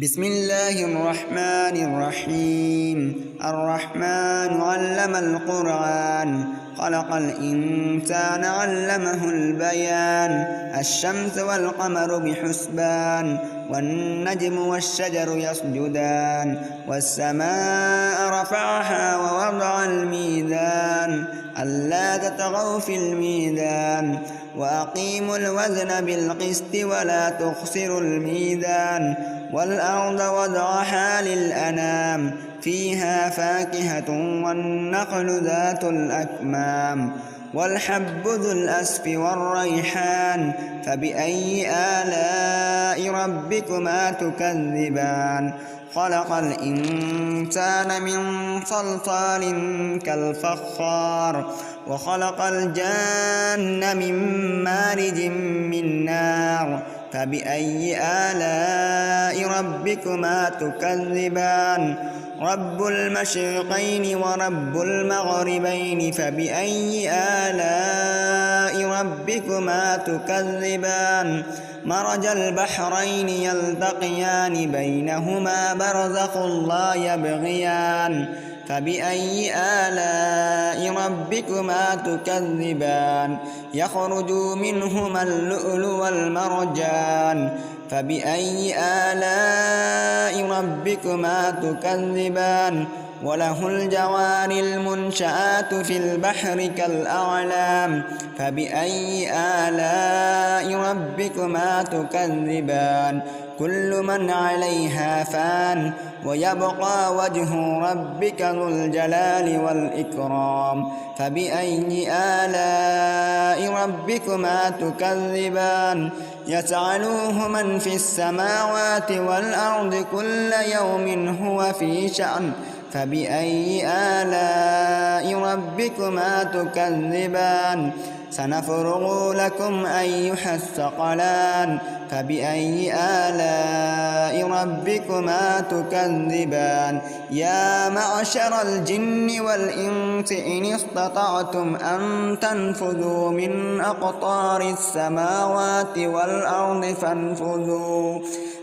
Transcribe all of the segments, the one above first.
بسم الله الرحمن الرحيم. الرحمن علم القرآن خلق الإنسان علمه البيان. الشمس والقمر بحسبان والنجم والشجر يسجدان والسماء رفعها ووضع الميزان ألا تطغوا في الميزان وأقيموا الوزن بالقسط ولا تخسروا الميزان والأرض وضعها للأنام فيها فاكهة والنخل ذات الأكمام والحب ذو الأسف والريحان فبأي آلاء ربكما تكذبان خلق الإنسان من صلصال كالفخار وخلق الجان من مارج من نار فبأي آلاء ربكما تكذبان رب المشرقين ورب المغربين فبأي آلاء ربكما تكذبان مرج البحرين يلتقيان بينهما برزخ لا يبغيان فبأي آلاء ربكما تكذبان يخرج منهما اللؤلؤ والمرجان فبأي آلاء ربكما تكذبان وله الجوار المنشآت في البحر كالأعلام فبأي آلاء ربكما تكذبان كل من عليها فان ويبقى وجه ربك ذو الجلال والإكرام فبأي آلاء ربكما تكذبان يسأله من في السماوات والأرض كل يوم هو في شأن فبأي آلاء ربكما تكذبان سنفرغ لكم أيها الثقلان فبأي آلاء ربكما تكذبان يا معشر الجن والإنس إن استطعتم أن تنفذوا من أقطار السماوات والأرض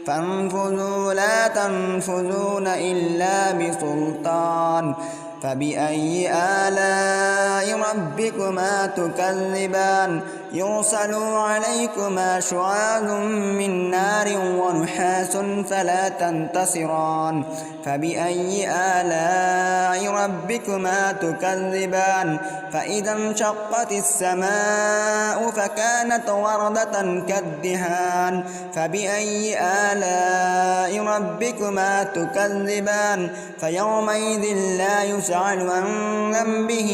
فانفذوا لا تنفذون إلا بسلطان فبأي آلاء ربكما تكذبان يرسل عليكما شعاع من نار ونحاس فلا تنتصران فبأي آلاء ربكما تكذبان فإذا انشقت السماء فكانت وردة كالدهان فبأي آلاء ربكما تكذبان فيومئذ لا يسأل عن ذنبه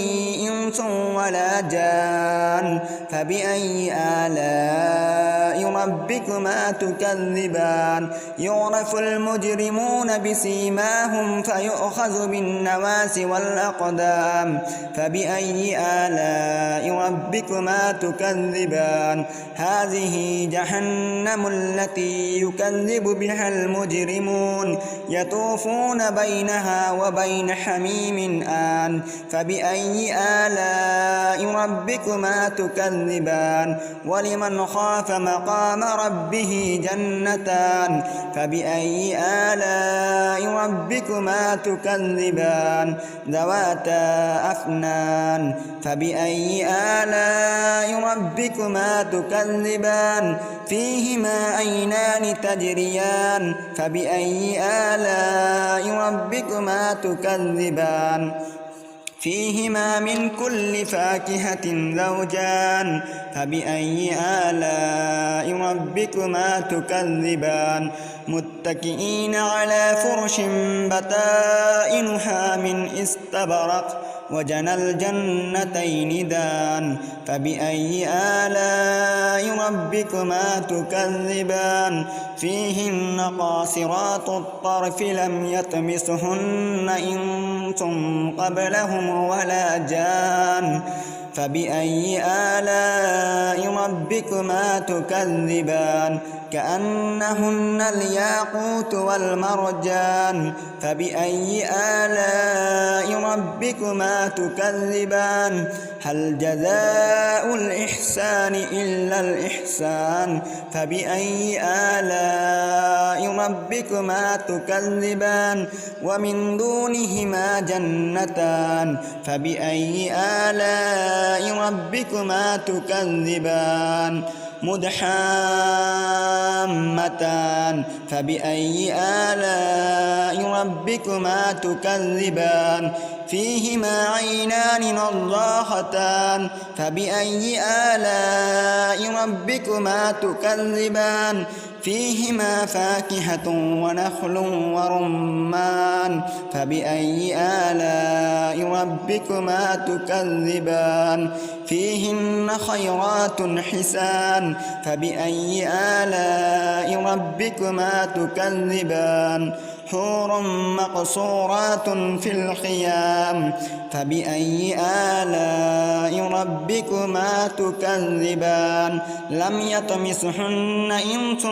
إنس ولا جان فبأي آلاء ربكما تكذبان يعرف المجرمون بسيماهم فيؤخذ بالنواصي والأقدام فبأي آلاء ربكما تكذبان هذه جهنم التي يكذب بها المجرمون يطوفون بينها وبين حميم آن فبأي آلاء ربكما تكذبان ولمن خاف مقام ربه جنتان فبأي آلاء ربكما تكذبان ذواتا أفنان فبأي آلاء ربكما تكذبان فيهما عينان تجريان فبأي آلاء ربكما تكذبان فيهما من كل فاكهة زوجان فبأي آلاء ربكما تكذبان متكئين على فرش بطائنها من استبرق وجنى الجنتين دان فبأي آلاء ربكما تكذبان فيهن قاصرات الطرف لم يطمسهن إنس قبلهم ولا جان فبأي آلاء ربكما تكذبان كأنهن الياقوت والمرجان فبأي آلاء ربكما تكذبان هل جزاء الإحسان إلا الإحسان فبأي آلاء ربكما تكذبان ومن دونهما جنتان فبأي آلاء ربكما تكذبان مدحامتان فبأي آلاء ربكما تكذبان فيهما عينان نضاختان فبأي آلاء ربكما تكذبان فيهما فاكهة ونخل ورمان فبأي آلاء ربكما تكذبان فيهن خيرات حسان فبأي آلاء ربكما تكذبان حور مقصورات في الخيام فبأي آلاء ربكما تكذبان لم يطمسهن إنس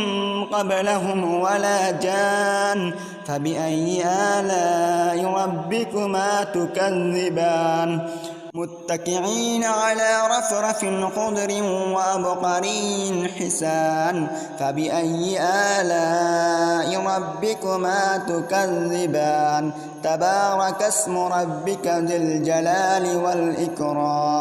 قبلهم ولا جان فبأي آلاء ربكما تكذبان متكئين على رفرف خضر وعبقري حسان فبأي آلاء ربكما تكذبان تبارك اسم ربك ذي الجلال والإكرام